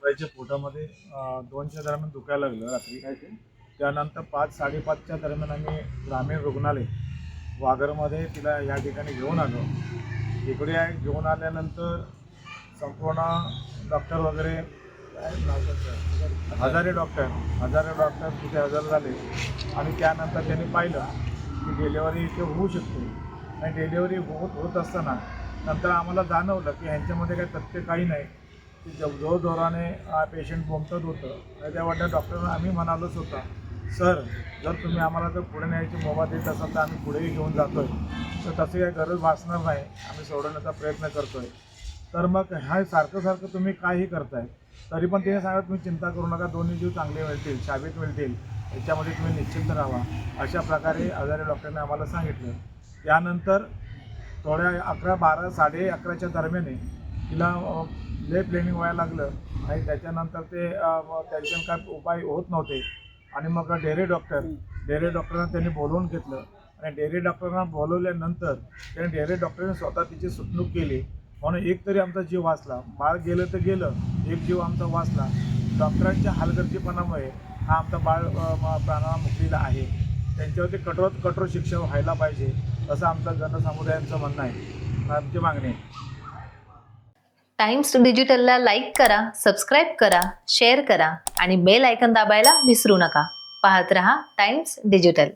झोपायच्या पोटामध्ये 2च्या दरम्यान दुखायला लागलं रात्री. त्यानंतर 5-5:30च्या दरम्यान आम्ही ग्रामीण रुग्णालय वाघरमध्ये तिला या ठिकाणी घेऊन आलो. इकडे घेऊन आल्यानंतर संपूर्ण डॉक्टर वगैरे हजारे डॉक्टर तिथे हजर झाले आणि त्यानंतर त्यांनी पाहिलं की डिलेवरी इथे होऊ शकते. आणि डिलेवरी होत असताना नंतर आम्हाला जाणवलं की ह्यांच्यामध्ये काही तथ्य काही नाही की जोरजोराने पेशंट बोंबतत होतं. आणि त्या डॉक्टरांना आम्ही म्हणालोच होता, सर जर तुम्ही आम्हाला जर पुढे न्यायची मुभा देत असाल तर आम्ही पुढेही घेऊन जातो आहे, तर तशी काही गरज भासणार नाही, आम्ही सोडवण्याचा प्रयत्न करतो आहे. तर मग हा सारखं तुम्ही काहीही करताय. तरी पण तिने सांगा तुम्ही चिंता करू नका, दोन्ही जीव चांगले मिळतील, शाबीत मिळतील, याच्यामध्ये तुम्ही निश्चिंत राहा, अशा प्रकारे हजारे डॉक्टरने आम्हाला सांगितलं. त्यानंतर थोड्या 11-12 11:30च्या दरम्याने तिला लेट ब्लिडिंग व्हायला लागलं आणि त्याच्यानंतर त्याच्यानं काय उपाय होत नव्हते. आणि मग डेअरी डॉक्टरांना त्यांनी बोलवून घेतलं आणि डेअरी डॉक्टरांना बोलवल्यानंतर त्याने डेअरी डॉक्टरांनी स्वतः तिची सुटणूक केली. म्हणून एक तरी आमचा जीव वाचला. बाळ गेलं तर गेलं, एक जीव आमचा वाचला. डॉक्टरांच्या हलगर्जीपणामुळे हा आमचा बाळ प्राणाला मुकलेला आहे. त्यांच्यावरती कठोर शिक्षा व्हायला पाहिजे असं आमचं जनसमुदायांचं म्हणणं आहे, आमची मागणी आहे. टाइम्स डिजिटलला लाईक करा, सबस्क्राईब करा, शेअर करा आणि बेल आयकॉन दाबायला विसरू नका. पाहत रहा टाइम्स डिजिटल.